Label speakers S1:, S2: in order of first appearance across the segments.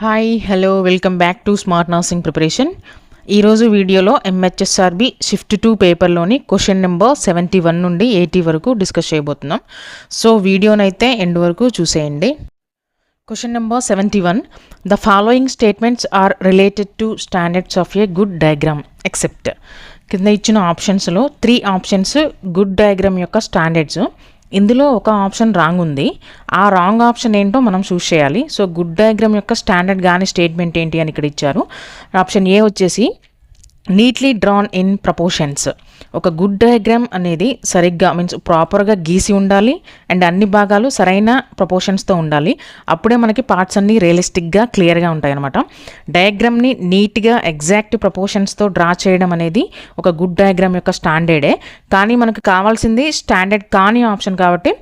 S1: Hi hello welcome back to smart nursing preparation. ఈరోజు వీడియోలో MHSRB shift 2 పేపర్లోని question number 71 నుండి 80 వరకు డిస్కస్ చేయబోతున్నాం. సో వీడియోనైతే ఎండ్ వరకు చూసేయండి. Question number 71. The following statements are related to standards of a good diagram except. కింద ఇచ్చిన ఆప్షన్స్లో 3 ఆప్షన్స్ గుడ్ డయాగ్రామ్ యొక్క స్టాండర్డ్స్. ఇందులో ఒక ఆప్షన్ రాంగ్ ఉంది. ఆ రాంగ్ ఆప్షన్ ఏంటో మనం చూస్ చేయాలి. సో గుడ్ డయాగ్రామ్ యొక్క స్టాండర్డ్ కానీ స్టేట్మెంట్ ఏంటి అని ఇక్కడ ఇచ్చారు. ఆప్షన్ ఏ వచ్చేసి నీట్లీ డ్రాన్ ఇన్ ప్రపోర్షన్స్. ఒక గుడ్ డయాగ్రామ్ అనేది సరిగ్గా ప్రాపర్గా గీసి ఉండాలి అండ్ అన్ని భాగాలు సరైన ప్రపోర్షన్స్తో ఉండాలి. అప్పుడే మనకి పార్ట్స్ అన్నీ రియలిస్టిక్గా క్లియర్గా ఉంటాయి అనమాట. డయాగ్రామ్ని నీట్గా ఎగ్జాక్ట్ ప్రపోర్షన్స్తో డ్రా చేయడం అనేది ఒక గుడ్ డయాగ్రామ్ యొక్క స్టాండర్డే. కానీ మనకు కావాల్సింది స్టాండర్డ్ కాని ఆప్షన్ కాబట్టి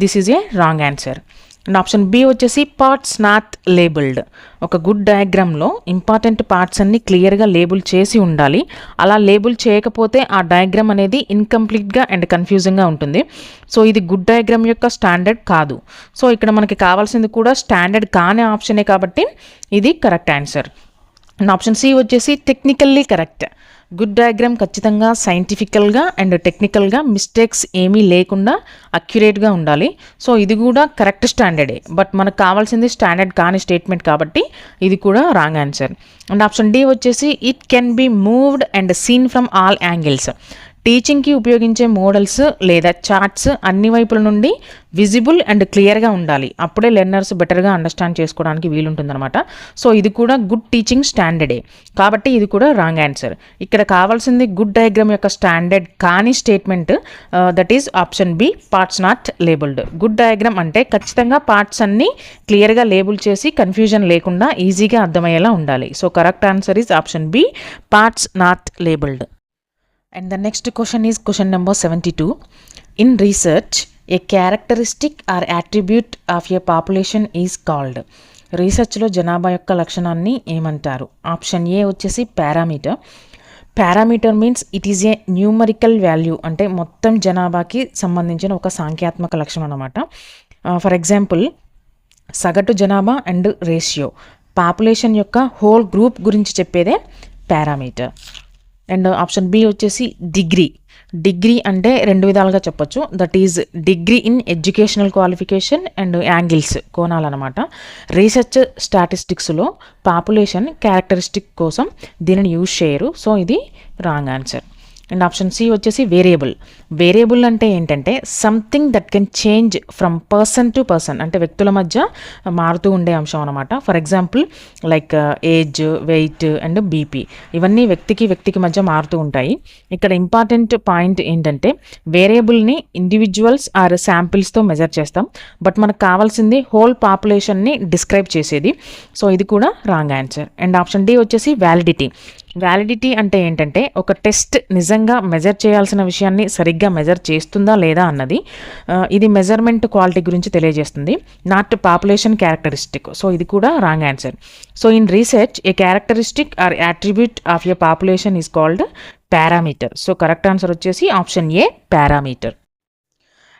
S1: this is a wrong answer. And option B వచ్చేసి పార్ట్స్ నాట్ లేబుల్డ్. ఒక గుడ్ డయాగ్రామ్లో ఇంపార్టెంట్ పార్ట్స్ అన్ని క్లియర్గా లేబుల్ చేసి ఉండాలి. అలా లేబుల్ చేయకపోతే ఆ డయాగ్రామ్ అనేది ఇన్కంప్లీట్గా అండ్ కన్ఫ్యూజింగ్గా ఉంటుంది. సో ఇది గుడ్ డయాగ్రామ్ యొక్క స్టాండర్డ్ కాదు. సో ఇక్కడ మనకి కావాల్సింది కూడా స్టాండర్డ్ కాని ఆప్షనే కాబట్టి ఇది correct answer. And option C వచ్చేసి టెక్నికల్లీ కరెక్ట్. గుడ్ డయాగ్రామ్ ఖచ్చితంగా సైంటిఫికల్గా అండ్ టెక్నికల్గా మిస్టేక్స్ ఏమీ లేకుండా అక్యురేట్గా ఉండాలి. సో ఇది కూడా కరెక్ట్ స్టాండర్డే. బట్ మనకు కావాల్సింది స్టాండర్డ్ కాని స్టేట్మెంట్ కాబట్టి ఇది కూడా wrong answer. And option D వచ్చేసి it can be moved and seen from all angles. టీచింగ్కి ఉపయోగించే మోడల్స్ లేదా చార్ట్స్ అన్ని వైపుల నుండి విజిబుల్ అండ్ క్లియర్గా ఉండాలి. అప్పుడే లెర్నర్స్ బెటర్గా అండర్స్టాండ్ చేసుకోవడానికి వీలుంటుందన్నమాట. సో ఇది కూడా గుడ్ టీచింగ్ స్టాండర్డే కాబట్టి ఇది కూడా రాంగ్ ఆన్సర్. ఇక్కడ కావాల్సింది గుడ్ డయాగ్రామ్ యొక్క స్టాండర్డ్ కానీ statement that is option B parts not labelled. Good diagram అంటే ఖచ్చితంగా పార్ట్స్ అన్నీ క్లియర్గా లేబుల్ చేసి కన్ఫ్యూజన్ లేకుండా ఈజీగా అర్థమయ్యేలా ఉండాలి. So correct answer is option B parts not labelled. And the next question is question number 72. In research, a characteristic or attribute of a population is called. రీసెర్చ్లో జనాభా యొక్క లక్షణాన్ని ఏమంటారు? ఆప్షన్ ఏ వచ్చేసి parameter. Parameter means it is a numerical value, అంటే మొత్తం జనాభాకి సంబంధించిన ఒక సాంఖ్యాత్మక లక్షణం అన్నమాట. ఫర్ ఎగ్జాంపుల్ సగటు జనాభా అండ్ రేషియో, పాపులేషన్ యొక్క హోల్ గ్రూప్ గురించి చెప్పేదే పారామీటర్. అండ్ ఆప్షన్ బి వచ్చేసి డిగ్రీ. డిగ్రీ అంటే 2 విధాలుగా చెప్పొచ్చు. That is degree in educational qualification and angles, కోణాలన్నమాట. రీసెర్చ్ స్టాటిస్టిక్స్లో పాపులేషన్ క్యారెక్టరిస్టిక్ కోసం దీనిని యూజ్ చేయరు. సో ఇది wrong answer. And option C వచ్చేసి వేరియబుల్. వేరియబుల్ అంటే ఏంటంటే something that can change from person to person, అంటే వ్యక్తుల మధ్య మారుతూ ఉండే అంశం అనమాట. For example like age, wait and BP, ఇవన్నీ వ్యక్తికి మధ్య మారుతూ ఉంటాయి. ఇక్కడ ఇంపార్టెంట్ పాయింట్ ఏంటంటే వేరియబుల్ని ఇండివిజువల్స్ ఆర్ శాంపిల్స్తో మెజర్ చేస్తాం. బట్ మనకు కావాల్సింది హోల్ పాపులేషన్ని డిస్క్రైబ్ చేసేది. సో ఇది కూడా wrong answer. And option D వచ్చేసి వ్యాలిడిటీ. వ్యాలిడిటీ అంటే ఏంటంటే ఒక టెస్ట్ నిజంగా మెజర్ చేయాల్సిన విషయాన్ని సరిగ్గా మెజర్ చేస్తుందా లేదా అన్నది. ఇది మెజర్మెంట్ క్వాలిటీ గురించి తెలియజేస్తుంది, నాట్ పాపులేషన్ క్యారెక్టరిస్టిక్. సో ఇది కూడా wrong answer. So in research a characteristic or attribute of a population is called parameter. So correct answer వచ్చేసి option A parameter.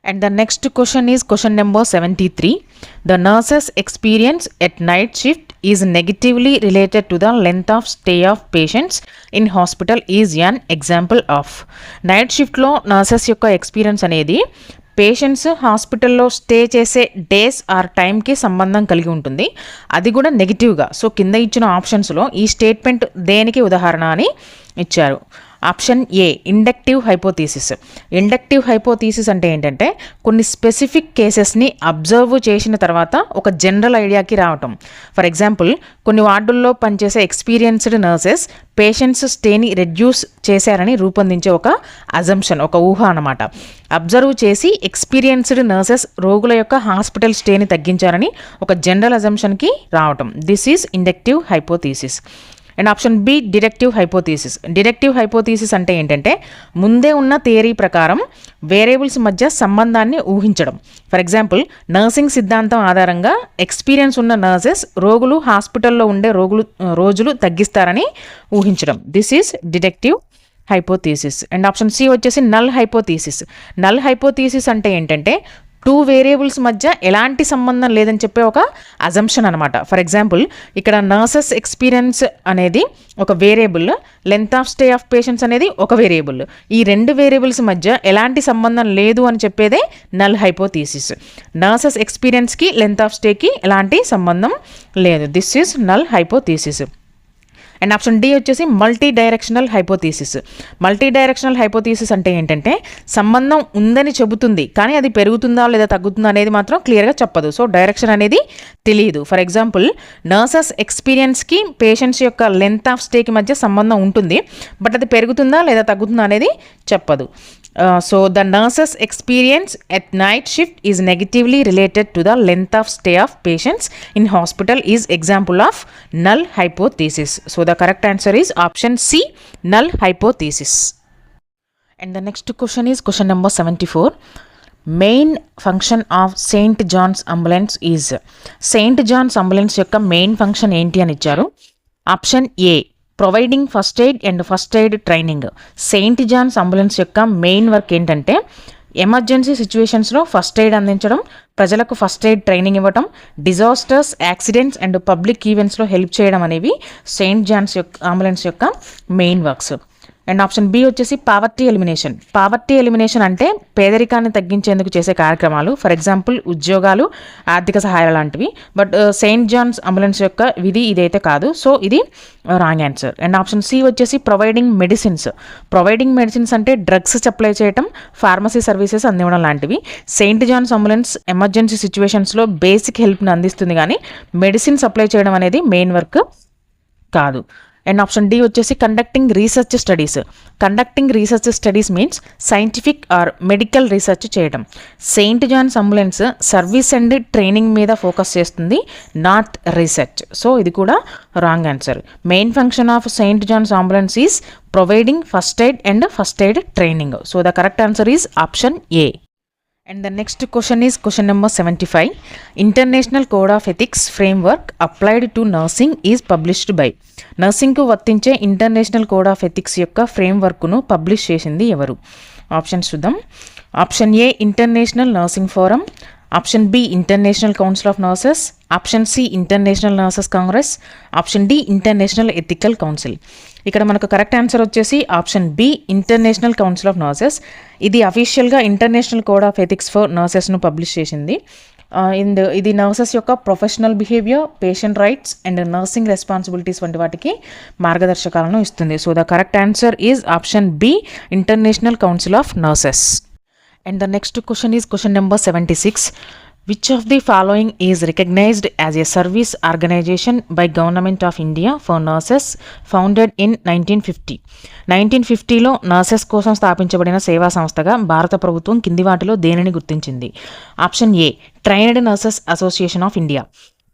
S1: And the next question is question number 73. The nurse's experience at night shift is negatively related to the length of stay of patients in hospital is an example of. Night షిఫ్ట్లో nurses యొక్క experience అనేది patients హాస్పిటల్లో stay చేసే days or టైంకి సంబంధం కలిగి ఉంటుంది, అది కూడా నెగిటివ్గా. సో కింద ఇచ్చిన ఆప్షన్స్లో ఈ స్టేట్మెంట్ దేనికి ఉదాహరణ అని ఇచ్చారు. ఆప్షన్ ఏ ఇండక్టివ్ హైపోథీసిస్. ఇండక్టివ్ హైపోథీసిస్ అంటే ఏంటంటే కొన్ని స్పెసిఫిక్ కేసెస్ని అబ్జర్వ్ చేసిన తర్వాత ఒక జనరల్ ఐడియాకి రావటం. ఫర్ ఎగ్జాంపుల్ కొన్ని వార్డుల్లో పనిచేసే ఎక్స్పీరియన్స్డ్ నర్సెస్ పేషెంట్స్ స్టేని రెడ్యూస్ చేశారని రూపొందించే ఒక అజంప్షన్, ఒక ఊహ అన్నమాట. అబ్జర్వ్ చేసి ఎక్స్పీరియన్స్డ్ నర్సెస్ రోగుల యొక్క హాస్పిటల్ స్టేని తగ్గించారని ఒక జనరల్ అజంప్షన్కి రావటం. This is inductive hypothesis. And option B deductive hypothesis. Deductive hypothesis అంటే ఏంటంటే ముందే ఉన్న థియరీ ప్రకారం వేరియబుల్స్ మధ్య సంబంధాన్ని ఊహించడం. ఫర్ ఎగ్జాంపుల్ నర్సింగ్ సిద్ధాంతం ఆధారంగా ఎక్స్పీరియన్స్ ఉన్న నర్సెస్ రోగులు హాస్పిటల్లో ఉండే రోజులు తగ్గిస్తారని ఊహించడం. This is deductive hypothesis. And option C వచ్చేసి నల్ హైపోథీసిస్. నల్ హైపోథీసిస్ అంటే ఏంటంటే టూ వేరియబుల్స్ మధ్య ఎలాంటి సంబంధం లేదని చెప్పే ఒక అజంప్షన్ అనమాట. ఫర్ ఎగ్జాంపుల్ ఇక్కడ నర్సెస్ ఎక్స్పీరియన్స్ అనేది ఒక variable, length of stay of patients అనేది ఒక వేరియబుల్. ఈ రెండు వేరియబుల్స్ మధ్య ఎలాంటి సంబంధం లేదు అని చెప్పేదే నల్ హైపోథీసిస్. నర్సెస్ ఎక్స్పీరియన్స్కి లెంత్ ఆఫ్ స్టేకి ఎలాంటి సంబంధం లేదు. This is null hypothesis. And option D వచ్చేసి multi directional hypothesis. Multi directional hypothesis అంటే ఏంటంటే సంబంధం ఉందని చెబుతుంది, కానీ అది పెరుగుతుందా లేదా తగ్గుతుందా అనేది మాత్రం క్లియర్గా చెప్పదు. సో డైరెక్షన్ అనేది తెలియదు. ఫర్ ఎగ్జాంపుల్ నర్సెస్ ఎక్స్పీరియన్స్కి పేషెంట్స్ యొక్క లెంత్ ఆఫ్ స్టేకి మధ్య సంబంధం ఉంటుంది, బట్ అది పెరుగుతుందా లేదా తగ్గుతుందా అనేది చెప్పదు. So the nurses experience at night shift is negatively related to the length of stay of patients in hospital is example of null hypothesis. So the correct answer is option C, null hypothesis. And the next question is question number 74. Main function of St. John's ambulance is. St. John's ambulance యొక్క main function ఏంటి అని ఇచ్చారు. Option A providing first aid and first aid training. Saint John's ambulance యొక్క main work ఏంటంటే emergency సిచ్యువేషన్స్లో first aid అందించడం, ప్రజలకు first aid training ఇవ్వడం, డిజాస్టర్స్, యాక్సిడెంట్స్ అండ్ పబ్లిక్ ఈవెంట్స్లో హెల్ప్ చేయడం అనేవి సెయింట్ జాన్స్ యొక్క అంబులెన్స్ యొక్క main works. And option B వచ్చేసి పావర్టీ ఎలిమినేషన్. పావర్టీ ఎలిమినేషన్ అంటే పేదరికాన్ని తగ్గించేందుకు చేసే కార్యక్రమాలు, ఫర్ ఎగ్జాంపుల్ ఉద్యోగాలు, ఆర్థిక సహాయాలు లాంటివి. బట్ సెయింట్ జాన్స్ అంబులెన్స్ యొక్క విధి ఇదైతే కాదు. సో ఇది wrong answer. And option C వచ్చేసి ప్రొవైడింగ్ మెడిసిన్స్. ప్రొవైడింగ్ మెడిసిన్స్ అంటే డ్రగ్స్ సప్లై చేయడం, ఫార్మసీ సర్వీసెస్ అందివ్వడం లాంటివి. సెయింట్ జాన్స్ అంబులెన్స్ ఎమర్జెన్సీ సిచ్యువేషన్స్లో బేసిక్ హెల్ప్ని అందిస్తుంది, కానీ మెడిసిన్ సప్లై చేయడం అనేది మెయిన్ వర్క్ కాదు. అండ్ ఆప్షన్ డి వచ్చేసి conducting research studies. Conducting research studies means scientific or medical research చేయడం. Saint John's ambulance service and training మీద ఫోకస్ చేస్తుంది, నాట్ రీసెర్చ్. సో ఇది కూడా wrong answer. Main function of Saint John's Ambulance is providing first aid and first aid training. So the correct answer is option A. And the next question is question number 75. International Code of Ethics framework applied to nursing is published by. Nursing కు వర్తించే international code of ethics యొక్క ఫ్రేమ్వర్క్ను publish చేసింది ఎవరు? Options చూద్దాం. Option A international nursing forum, option B international council of nurses, option C international nurses congress, option D international ethical council. ఇక్కడ మనకు correct answer వచ్చేసి option B international council of nurses. ఇది అఫీషియల్గా international code of ethics for నర్సెస్ను publish చేసింది. ఇది nurses యొక్క professional behaviour, patient rights and nursing responsibilities వంటి వాటికి మార్గదర్శకాలను ఇస్తుంది. So the correct answer is option B international council of nurses. And the next question is question number 76. Which of the following is recognized as a service organization by Government of India for nurses founded in 1950? 1950లో nurses కోసం స్థాపించబడిన సేవా సంస్థగా భారత ప్రభుత్వం కింది వాటిలో దేనిని గుర్తించింది? Option A trained Nurses Association of India.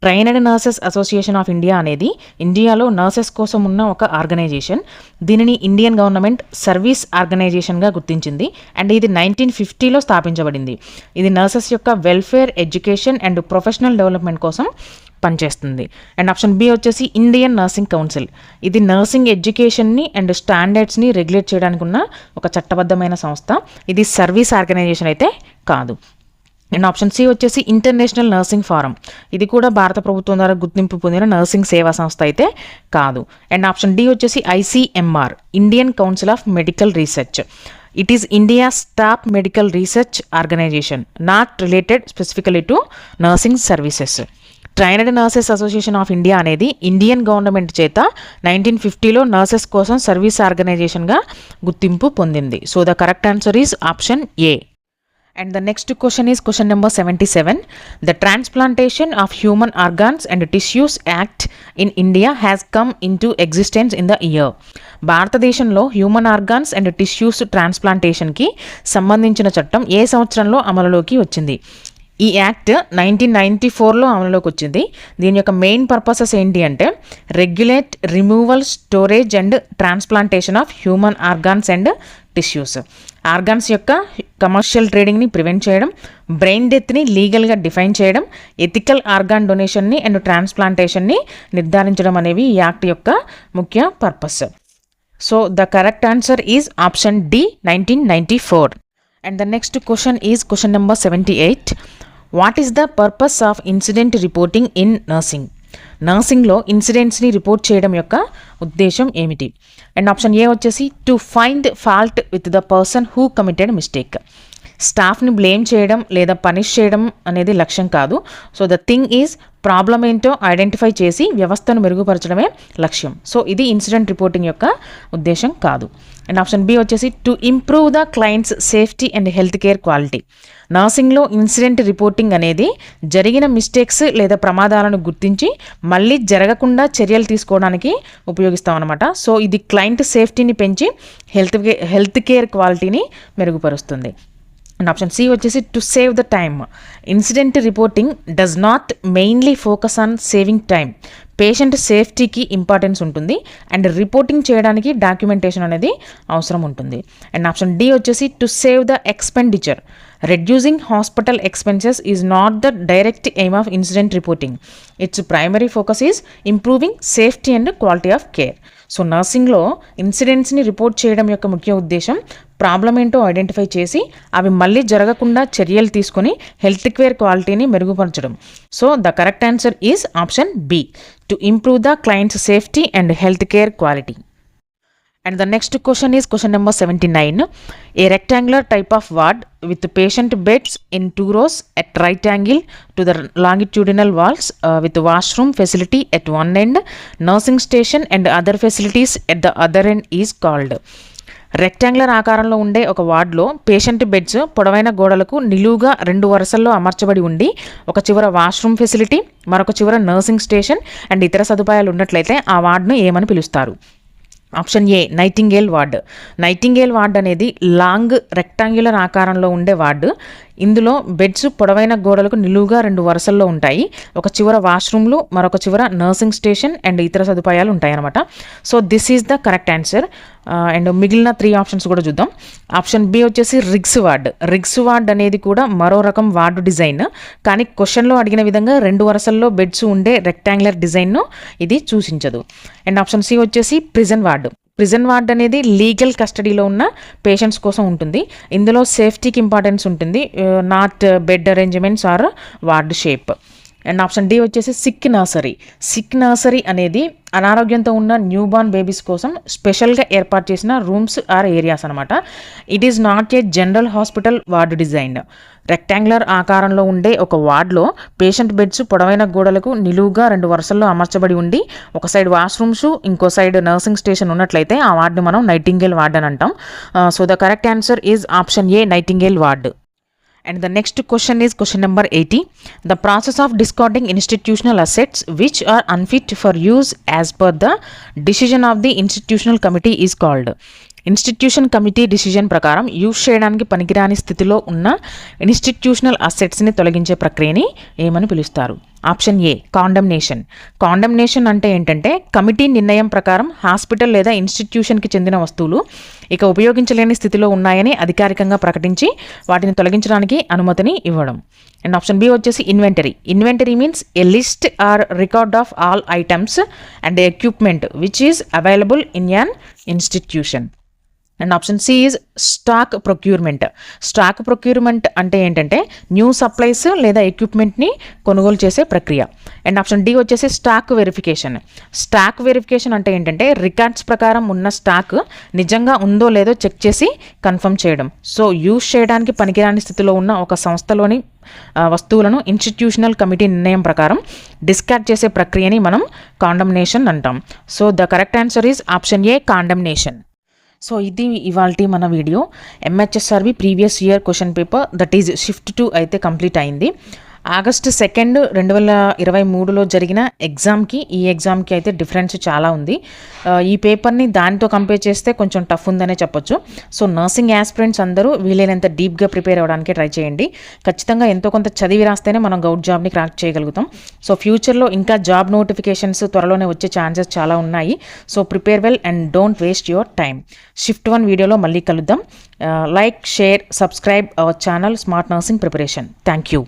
S1: Trained Nurses Association of India అనేది ఇండియాలో నర్సెస్ కోసం ఉన్న ఒక ఆర్గనైజేషన్. దీనిని ఇండియన్ గవర్నమెంట్ సర్వీస్ ఆర్గనైజేషన్గా గుర్తించింది అండ్ ఇది 1950లో స్థాపించబడింది. ఇది నర్సెస్ యొక్క welfare, education and professional development కోసం పనిచేస్తుంది. అండ్ ఆప్షన్ బి వచ్చేసి ఇండియన్ నర్సింగ్ కౌన్సిల్. ఇది నర్సింగ్ ఎడ్యుకేషన్ని అండ్ స్టాండర్డ్స్ని రెగ్యులేట్ చేయడానికి ఉన్న ఒక చట్టబద్ధమైన సంస్థ. ఇది సర్వీస్ ఆర్గనైజేషన్ అయితే కాదు. అండ్ ఆప్షన్ సి వచ్చేసి ఇంటర్నేషనల్ నర్సింగ్ ఫోరం. ఇది కూడా భారత ప్రభుత్వం ద్వారా గుర్తింపు పొందిన నర్సింగ్ సేవా సంస్థ అయితే కాదు. అండ్ ఆప్షన్ డి వచ్చేసి ICMR, Indian Council of Medical Research. It is India's top medical research organisation, not related specifically to nursing services. Trained Nurses Association of India అనేది ఇండియన్ గవర్నమెంట్ చేత 1950లో నర్సెస్ కోసం service ఆర్గనైజేషన్గా గుర్తింపు పొందింది. So the correct answer is option A. And the next question is question number 77. The Transplantation of Human Organs and Tissues Act in India has come into existence in the year. భారతదేశంలో human organs and tissues ట్రాన్స్ప్లాంటేషన్కి సంబంధించిన చట్టం ఏ సంవత్సరంలో అమలులోకి వచ్చింది? ఈ act 1994లో అమలులోకి వచ్చింది. దీని యొక్క మెయిన్ పర్పసెస్ ఏంటి అంటే regulate removal, storage and transplantation of human organs and tissues. Organs యొక్క కమర్షియల్ ట్రేడింగ్ని ప్రివెంట్ చేయడం, బ్రెయిన్ డెత్ని లీగల్గా డిఫైన్ చేయడం, ఎథికల్ ఆర్గాన్ డొనేషన్ని అండ్ ట్రాన్స్ప్లాంటేషన్ని నిర్ధారించడం అనేవి ఈ యాక్ట్ యొక్క ముఖ్య purpose. So the correct answer is option D 1994. And the next question is question number 78. What is the purpose of incident reporting in nursing? నర్సింగ్లో ఇన్సిడెంట్స్ని రిపోర్ట్ చేయడం యొక్క ఉద్దేశం ఏమిటి? అండ్ ఆప్షన్ ఏ వచ్చేసి to find fault with the person who committed mistake. స్టాఫ్ని blame చేయడం లేదా పనిష్ చేయడం అనేది లక్ష్యం కాదు. So the thing is problem ఏంటో ఐడెంటిఫై చేసి వ్యవస్థను మెరుగుపరచడమే లక్ష్యం. సో ఇది ఇన్సిడెంట్ రిపోర్టింగ్ యొక్క ఉద్దేశం కాదు. అండ్ ఆప్షన్ బి వచ్చేసి to improve the clients safety and health care quality. నర్సింగ్లో ఇన్సిడెంట్ రిపోర్టింగ్ అనేది జరిగిన మిస్టేక్స్ లేదా ప్రమాదాలను గుర్తించి మళ్ళీ జరగకుండా చర్యలు తీసుకోవడానికి ఉపయోగిస్తాం అనమాట. సో ఇది క్లయింట్ సేఫ్టీని పెంచి హెల్త్ కేర్ క్వాలిటీని మెరుగుపరుస్తుంది. అండ్ ఆప్షన్ సి వచ్చేసి to save the time. Incident reporting does not mainly focus on saving time. Patient సేఫ్టీకి ఇంపార్టెన్స్ ఉంటుంది అండ్ రిపోర్టింగ్ చేయడానికి డాక్యుమెంటేషన్ అనేది అవసరం ఉంటుంది. అండ్ ఆప్షన్ డి వచ్చేసి to save the expenditure. Reducing hospital expenses is not the direct aim of incident reporting. Its primary focus is improving safety and quality of care. So నర్సింగ్లో ఇన్సిడెంట్స్ని report చేయడం యొక్క ముఖ్య ఉద్దేశం ప్రాబ్లం ఏంటో identify చేసి అవి మళ్ళీ జరగకుండా చర్యలు తీసుకొని హెల్త్ కేర్ క్వాలిటీని మెరుగుపరచడం. So the correct answer is option B, to improve the clients safety and health care quality. And the next question is question number 79. A rectangular type of ward with patient beds in 2 rows at right angle to the longitudinal walls with washroom facility at one end, nursing station and other facilities at the other end is called. Rectangular ఆకారంలో ఉండే ఒక వార్డులో patient beds పొడవైన గోడలకు నిలువుగా 2 వరుసల్లో అమర్చబడి ఉండి ఒక చివర వాష్రూమ్ ఫెసిలిటీ మరొక చివర నర్సింగ్ స్టేషన్ అండ్ ఇతర సదుపాయాలు ఉన్నట్లయితే ఆ వార్డును ఏమని పిలుస్తారు? Option A nightingale ward. Nightingale ward అనేది లాంగ్ రెక్టాంగులర్ ఆకారంలో ఉండే వార్డు. ఇందులో బెడ్స్ పొడవైన గోడలకు నిలువుగా 2 వరుసల్లో ఉంటాయి. ఒక చివర వాష్రూమ్లు మరొక చివర నర్సింగ్ స్టేషన్ అండ్ ఇతర సదుపాయాలు ఉంటాయి అన్నమాట. So this is the correct answer. And మిగిలిన 3 ఆప్షన్స్ కూడా చూద్దాం. ఆప్షన్ బి వచ్చేసి రిగ్స్ వార్డ్. రిగ్స్ వార్డ్ అనేది కూడా మరో రకం వార్డు డిజైన్, కానీ క్వశ్చన్లో అడిగిన విధంగా 2 వరుసల్లో బెడ్స్ ఉండే రెక్టాంగులర్ డిజైన్ను ఇది సూచించదు. అండ్ ఆప్షన్ సి వచ్చేసి ప్రిజన్ వార్డు. ప్రిజన్ వార్డ్ అనేది లీగల్ కస్టడీలో ఉన్న పేషెంట్స్ కోసం ఉంటుంది. ఇందులో సేఫ్టీకి ఇంపార్టెన్స్ ఉంటుంది, not bed arrangements or ward shape. And option D వచ్చేసి సిక్ నర్సరీ. సిక్ నర్సరీ అనేది అనారోగ్యంతో ఉన్న న్యూబార్న్ బేబీస్ కోసం స్పెషల్గా ఏర్పాటు చేసిన రూమ్స్ ఆర్ ఏరియాస్ అనమాట. It is not a general hospital ward design. Rectangular ఆకారంలో ఉండే ఒక వార్డులో పేషెంట్ బెడ్స్ పొడవైన గోడలకు నిలువుగా 2 వరుసల్లో అమర్చబడి ఉండి ఒక సైడ్ వాష్రూమ్స్ ఇంకో సైడ్ నర్సింగ్ స్టేషన్ ఉన్నట్లయితే ఆ వార్డుని మనం నైటింగేల్ వార్డ్ అని అంటాం. So the correct answer is option A nightingale ward. And the next question is question number 80. The process of discarding institutional assets which are unfit for use as per the decision of the institutional committee is called. Institution committee decision ప్రకారం use చేయడానికి పనికిరాని స్థితిలో ఉన్న institutional అసెట్స్ని తొలగించే ప్రక్రియని ఏమని పిలుస్తారు? Option A condemnation. Condemnation అంటే ఏంటంటే కమిటీ నిర్ణయం ప్రకారం హాస్పిటల్ లేదా ఇన్స్టిట్యూషన్కి చెందిన వస్తువులు ఇక ఉపయోగించలేని స్థితిలో ఉన్నాయని అధికారికంగా ప్రకటించి వాటిని తొలగించడానికి అనుమతిని ఇవ్వడం. అండ్ ఆప్షన్ బి వచ్చేసి inventory. Inventory means a list or record of all items and equipment which is available in an institution. And option C is stock procurement. Stock procurement అంటే ఏంటంటే న్యూ సప్లైస్ లేదా ఎక్విప్మెంట్ని కొనుగోలు చేసే ప్రక్రియ. And option D వచ్చేసి stock verification. Stock verification అంటే ఏంటంటే రికార్డ్స్ ప్రకారం ఉన్న స్టాక్ నిజంగా ఉందో లేదో చెక్ చేసి కన్ఫర్మ్ చేయడం. సో యూజ్ చేయడానికి పనికిరాని స్థితిలో ఉన్న ఒక సంస్థలోని వస్తువులను ఇన్స్టిట్యూషనల్ కమిటీ నిర్ణయం ప్రకారం డిస్కార్డ్ చేసే ప్రక్రియని మనం కాండమ్నేషన్ అంటాం. So the correct answer is option A condemnation. So ఇది ఇవాల్టి మన video. MHSRB previous year question paper that is shift 2 అయితే కంప్లీట్ అయింది. ఆగస్టు 2, 2023లో జరిగిన ఎగ్జామ్కి ఈ ఎగ్జామ్కి అయితే డిఫరెన్స్ చాలా ఉంది. ఈ పేపర్ని దానితో కంపేర్ చేస్తే కొంచెం టఫ్ ఉందనే చెప్పొచ్చు. సో నర్సింగ్ యాస్పిరెంట్స్ అందరూ వీలైనంత డీప్గా ప్రిపేర్ అవ్వడానికి ట్రై చేయండి. ఖచ్చితంగా ఎంతో కొంత చదివి రాస్తేనే మనం గౌట్ జాబ్ని క్రాక్ చేయగలుగుతాం. సో ఫ్యూచర్లో ఇంకా జాబ్ నోటిఫికేషన్స్ త్వరలోనే వచ్చే ఛాన్సెస్ చాలా ఉన్నాయి. So prepare well and don't waste your time. Shift 1 వీడియోలో మళ్ళీ కలుద్దాం. Like, share, subscribe our channel smart nursing preparation. Thank you.